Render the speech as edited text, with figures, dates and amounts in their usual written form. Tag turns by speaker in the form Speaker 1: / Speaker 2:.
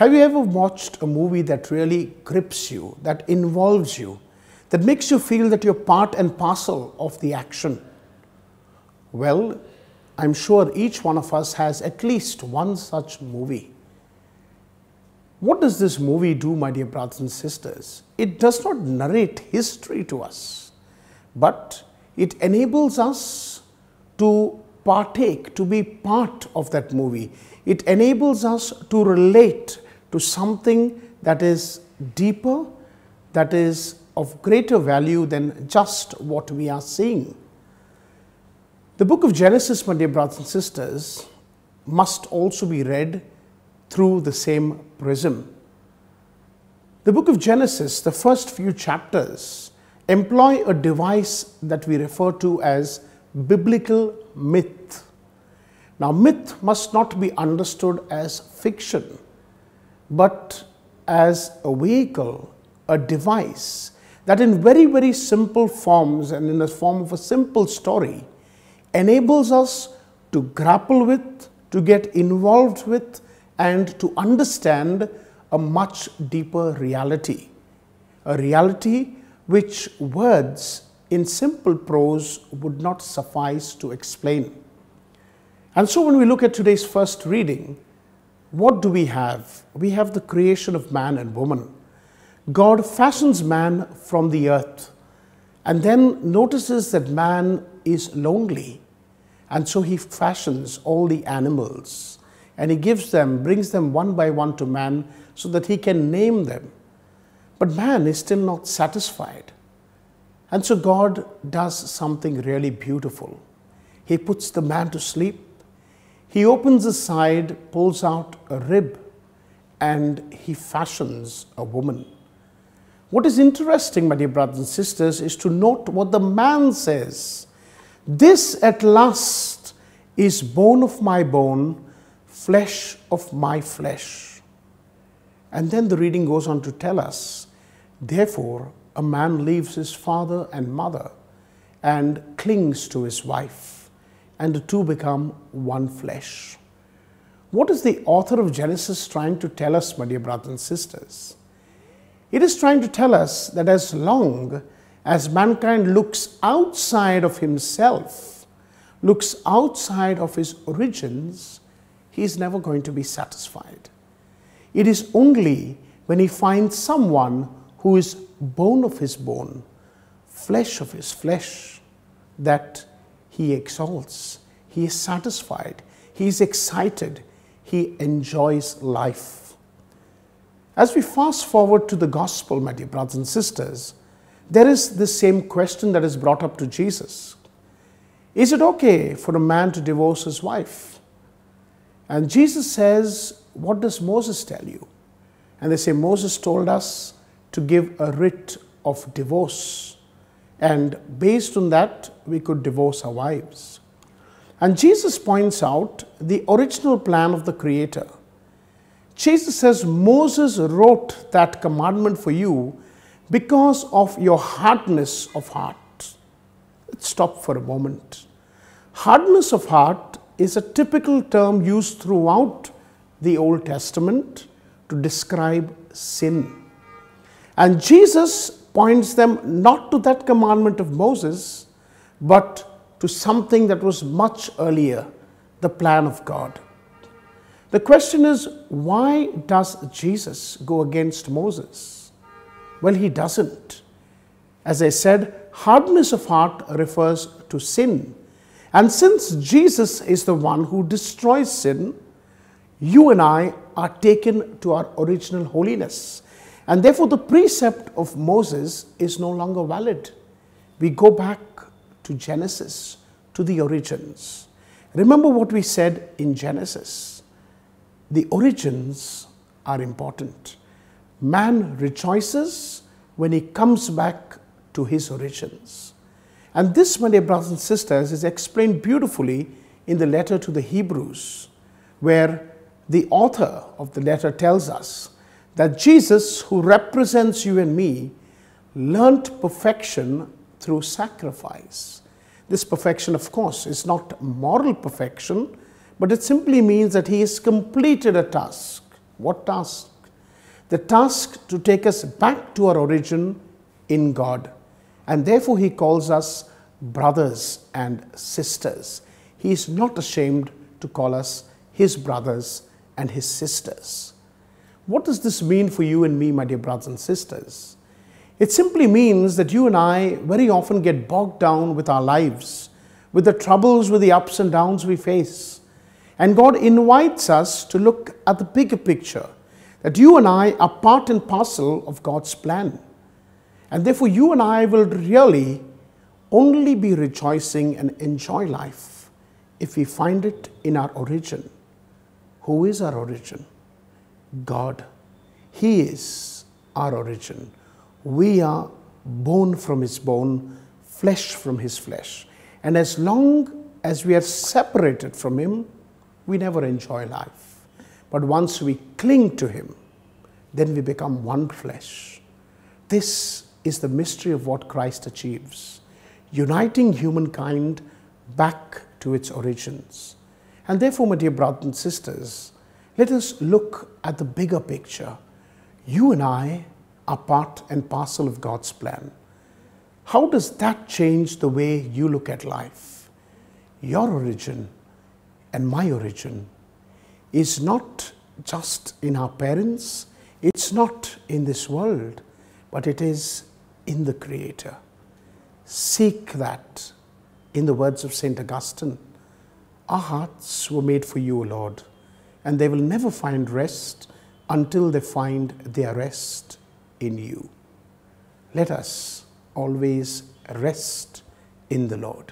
Speaker 1: Have you ever watched a movie that really grips you, that involves you, that makes you feel that you're part and parcel of the action? Well, I'm sure each one of us has at least one such movie. What does this movie do, my dear brothers and sisters? It does not narrate history to us, but it enables us to partake, to be part of that movie. It enables us to relate to something that is deeper, that is of greater value than just what we are seeing. The book of Genesis, my dear brothers and sisters, must also be read through the same prism. The book of Genesis, the first few chapters, employ a device that we refer to as biblical myth. Now, myth must not be understood as fiction, but as a vehicle, a device that in very, very simple forms and in the form of a simple story enables us to grapple with, to get involved with, and to understand a much deeper reality. A reality which words in simple prose would not suffice to explain. And so when we look at today's first reading, what do we have? We have the creation of man and woman. God fashions man from the earth and then notices that man is lonely, and so he fashions all the animals and he brings them one by one to man so that he can name them. But man is still not satisfied. And so God does something really beautiful. He puts the man to sleep. He opens his side, pulls out a rib, and he fashions a woman. What is interesting, my dear brothers and sisters, is to note what the man says. This at last is bone of my bone, flesh of my flesh. And then the reading goes on to tell us, therefore, a man leaves his father and mother and clings to his wife, and the two become one flesh. What is the author of Genesis trying to tell us, my dear brothers and sisters? It is trying to tell us that as long as mankind looks outside of himself, looks outside of his origins, he is never going to be satisfied. It is only when he finds someone who is bone of his bone, flesh of his flesh, that he exalts, he is satisfied, he is excited, he enjoys life. As we fast forward to the gospel, my dear brothers and sisters, there is the same question that is brought up to Jesus. Is it okay for a man to divorce his wife? And Jesus says, what does Moses tell you? And they say, Moses told us to give a writ of divorce. And based on that, we could divorce our wives. And Jesus points out the original plan of the Creator. Jesus says, Moses wrote that commandment for you because of your hardness of heart. Let's stop for a moment. Hardness of heart is a typical term used throughout the Old Testament to describe sin. And Jesus points them not to that commandment of Moses, but to something that was much earlier, the plan of God. The question is, why does Jesus go against Moses? Well, he doesn't. As I said, hardness of heart refers to sin. And since Jesus is the one who destroys sin, you and I are taken to our original holiness. And therefore, the precept of Moses is no longer valid. We go back to Genesis, to the origins. Remember what we said in Genesis. The origins are important. Man rejoices when he comes back to his origins. And this, my dear brothers and sisters, is explained beautifully in the letter to the Hebrews, where the author of the letter tells us that Jesus, who represents you and me, learnt perfection through sacrifice. This perfection, of course, is not moral perfection, but it simply means that he has completed a task. What task? the task to take us back to our origin in God. And therefore he calls us brothers and sisters. He is not ashamed to call us his brothers and his sisters. What does this mean for you and me, my dear brothers and sisters? It simply means that you and I very often get bogged down with our lives, with the troubles, with the ups and downs we face. And God invites us to look at the bigger picture, that you and I are part and parcel of God's plan. And therefore you and I will really only be rejoicing and enjoy life if we find it in our origin. Who is our origin? God. He is our origin. We are bone from his bone, flesh from his flesh. And as long as we are separated from him, we never enjoy life. But once we cling to him, then we become one flesh. This is the mystery of what Christ achieves, uniting humankind back to its origins. And therefore, my dear brothers and sisters, let us look at the bigger picture. You and I are part and parcel of God's plan. How does that change the way you look at life? Your origin and my origin is not just in our parents, it's not in this world, but it is in the Creator. Seek that. In the words of St. Augustine, our hearts were made for you, O Lord, and they will never find rest until they find their rest in you. Let us always rest in the Lord.